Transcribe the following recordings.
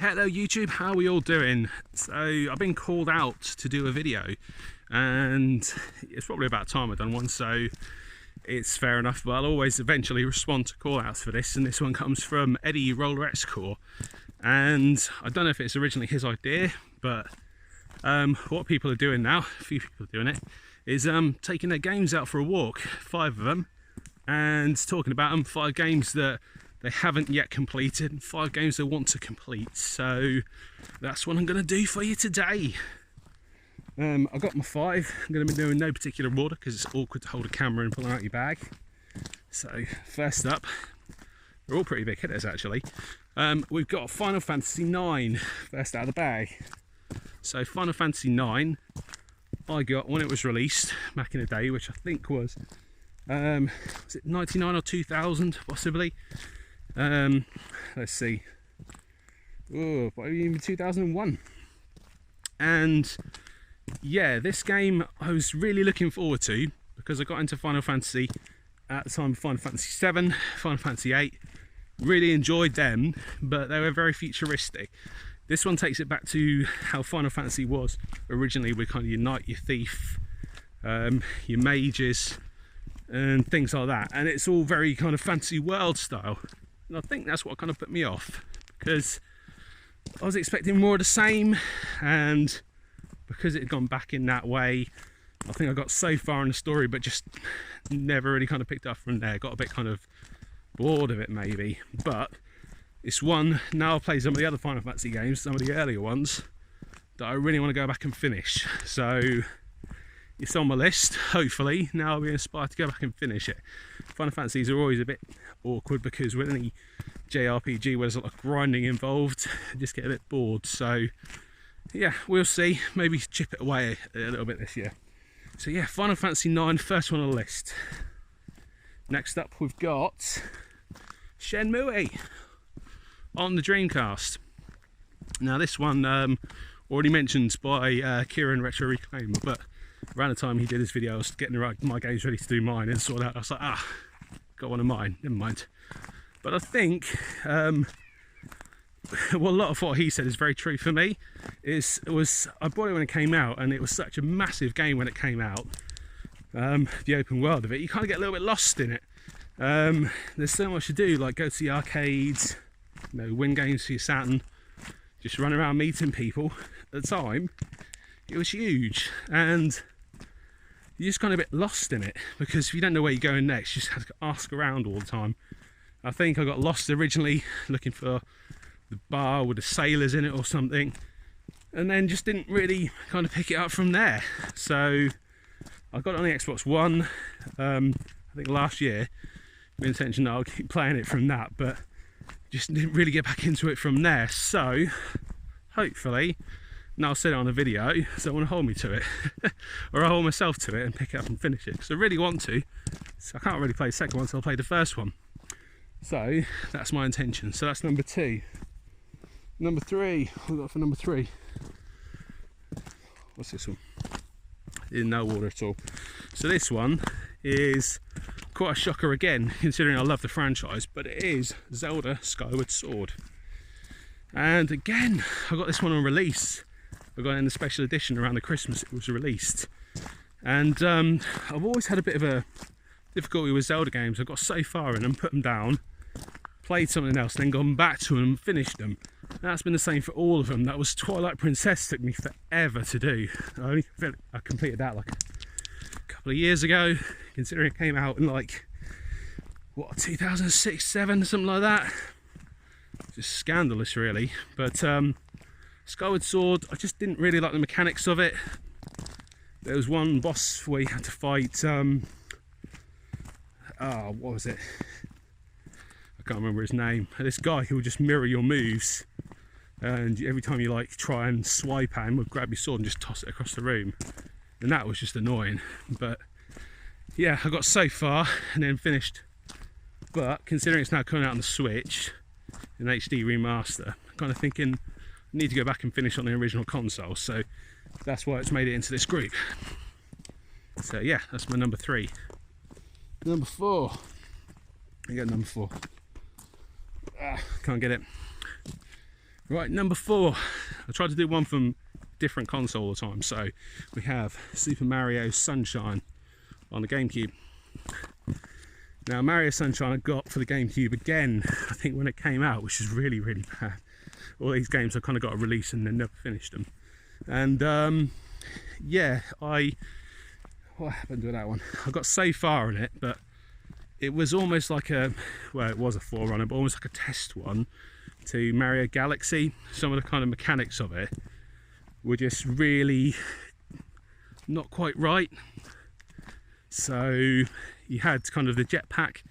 Hello YouTube, how are we all doing? So I've been called out to do a video and it's probably about time I've done one, so it's fair enough, but I'll always eventually respond to call outs for this, and this one comes from Eddie Rollerxcore, and I don't know if it's originally his idea, but what people are doing now, a few people are doing it, is taking their games out for a walk, 5 of them, and talking about them, 5 games that they haven't yet completed and 5 games they want to complete. So that's what I'm going to do for you today. I've got my 5. I'm going to be doing no particular order because it's awkward to hold a camera and pull them out your bag. So first up, they're all pretty big hitters actually. We've got Final Fantasy IX first out of the bag. So Final Fantasy IX I got when it was released back in the day, which I think was it 99 or 2000 possibly. Let's see, even 2001. And yeah, this game I was really looking forward to because I got into Final Fantasy at the time of Final Fantasy 7, Final Fantasy 8, really enjoyed them, but they were very futuristic. This one takes it back to how Final Fantasy was originally, with kind of your knight, your thief, your mages and things like that, and it's all very kind of fantasy world style. And I think that's what kind of put me off, because I was expecting more of the same, and because it had gone back in that way, I think I got so far in the story but just never really kind of picked up from there. Got a bit kind of bored of it maybe, but it's one, now I've played some of the other Final Fantasy games, some of the earlier ones, that I really want to go back and finish. So it's on my list. Hopefully now I'll be inspired to go back and finish it. Final Fantasies are always a bit awkward because with any JRPG where there's a lot of grinding involved, I just get a bit bored. So yeah, we'll see, maybe chip it away a little bit this year. So yeah, Final Fantasy IX, first one on the list. Next up we've got Shenmue on the Dreamcast. Now this one already mentioned by Kieran Retro Reclaimer, but around the time he did his video I was getting my games ready to do mine and sort out. I was like, got one of mine, never mind. But I think well, a lot of what he said is very true for me. I bought it when it came out, and it was such a massive game when it came out. The open world of it, you kind of get a little bit lost in it. There's so much to do, like go to the arcades, you know, win games for your Saturn, just run around meeting people. At the time it was huge, and you're just kind of a bit lost in it because if you don't know where you're going next, you just have to ask around all the time. I think I got lost originally looking for the bar with the sailors in it or something, and then just didn't really kind of pick it up from there. So I got it on the Xbox One, I think last year, with intention that I'll keep playing it from that, but just didn't really get back into it from there. So hopefully now I'll set it on a video, so I want to hold me to it or I'll hold myself to it and pick it up and finish it, because I really want to. So I can't really play the second one, so I'll play the first one. So that's my intention. So that's number 2. Number 3, what we got for number 3? What's this one? In no order at all. So this one is quite a shocker again, considering I love the franchise, but it is Zelda Skyward Sword. And again, I got this one on release. I got it in the special edition around the Christmas it was released. And I've always had a bit of a difficulty with Zelda games. I've got so far in them, put them down, played something else, then gone back to them and finished them. And that's been the same for all of them. That was Twilight Princess, took me forever to do. I completed that like a couple of years ago, considering it came out in like, what, 2006, 7, something like that. Just scandalous really. But Skyward Sword, I just didn't really like the mechanics of it. There was one boss where you had to fight what was it? I can't remember his name. This guy who would just mirror your moves, and every time you like try and swipe at him, would grab your sword and just toss it across the room, and that was just annoying. But yeah, I got so far and then finished. But considering it's now coming out on the Switch in HD remaster, I'm kind of thinking I need to go back and finish on the original console, so that's why it's made it into this group. So yeah, that's my number 3. Number 4. I got number 4. Can't get it. Right, number 4. I tried to do one from different console all the time. So we have Super Mario Sunshine on the GameCube. Now Mario Sunshine I got for the GameCube again, I think when it came out, which is really, really bad. All these games I kind of got a release and then never finished them. And yeah, what happened with that one? I got so far in it, but it was almost like it was a forerunner, but almost like a test one to Mario Galaxy. Some of the kind of mechanics of it were just really not quite right. So you had kind of the jetpack,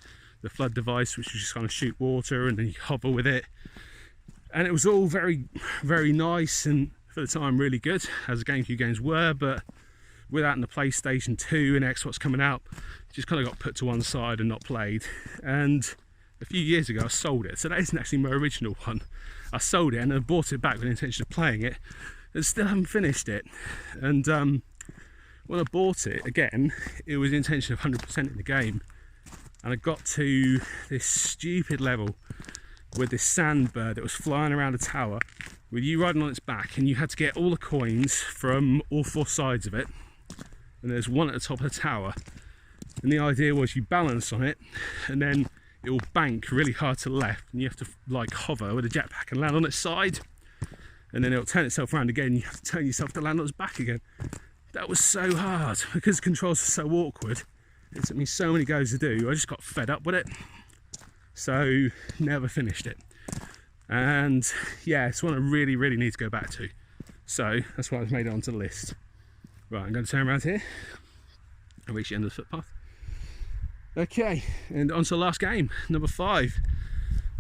the flood device, which was just kind of shoot water and then you hover with it. And it was all very, very nice and for the time really good, as the GameCube games were, but with that and the PlayStation 2 and Xbox coming out, it just kind of got put to one side and not played. And a few years ago I sold it, so that isn't actually my original one. I sold it and I bought it back with the intention of playing it and still haven't finished it. And when I bought it again, it was the intention of 100% in the game, and I got to this stupid level with this sandbird that was flying around a tower with you riding on its back, and you had to get all the coins from all 4 sides of it, and there's one at the top of the tower, and the idea was you balance on it and then it will bank really hard to the left and you have to like hover with a jetpack and land on its side, and then it'll turn itself around again and you have to turn yourself to land on its back again. That was so hard because the controls were so awkward. It took me so many goes to do. I just got fed up with it, so never finished it. And yeah, it's one I really, really need to go back to. So that's why I've made it onto the list. Right, I'm going to turn around here and reach the end of the footpath. Okay, and on to the last game, number 5.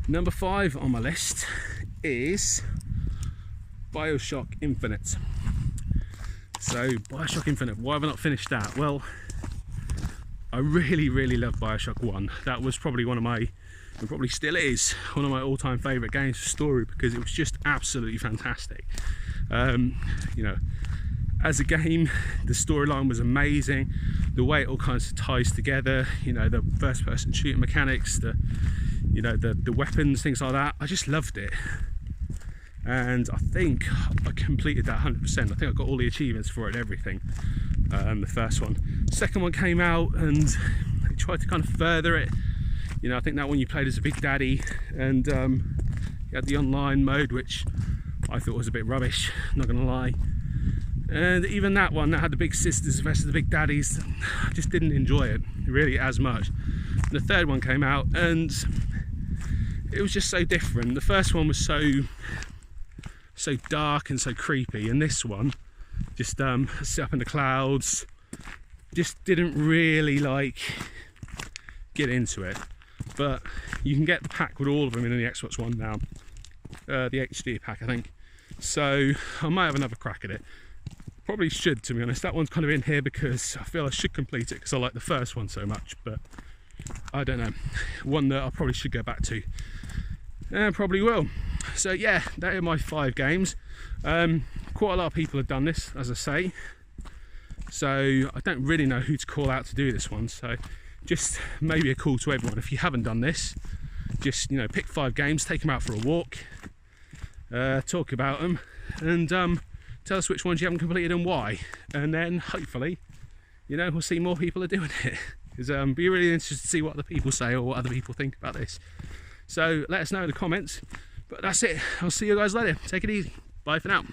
Number 5 on my list is Bioshock Infinite. So Bioshock Infinite, why have I not finished that? Well, I really, really loved Bioshock 1. That was probably one of my, and probably still is, one of my all-time favourite games for story, because it was just absolutely fantastic. You know, as a game, the storyline was amazing. The way it all kind of ties together, you know, the first-person shooting mechanics, the weapons, things like that. I just loved it. And I think I completed that 100%. I think I got all the achievements for it and everything. The first one. Second one came out and they tried to kind of further it. You know, I think that one you played as a Big Daddy, and you had the online mode, which I thought was a bit rubbish, not gonna lie. And even that one that had the big sisters versus the Big Daddies, I just didn't enjoy it really as much. And the third one came out and it was just so different. The first one was so dark and so creepy, and this one just sit up in the clouds, just didn't really like get into it. But you can get the pack with all of them in the Xbox One now, the HD pack I think, so I might have another crack at it. Probably should, to be honest. That one's kind of in here because I feel I should complete it because I like the first one so much, but I don't know, one that I probably should go back to, and probably will. So yeah, that are my 5 games. Quite a lot of people have done this, as I say, so I don't really know who to call out to do this one. So just maybe a call to everyone, if you haven't done this, just, you know, pick 5 games, take them out for a walk, talk about them, and tell us which ones you haven't completed and why, and then hopefully, you know, we'll see more people are doing it, because be really interested to see what other people say or what other people think about this. So let us know in the comments. But that's it. I'll see you guys later. Take it easy. Bye for now.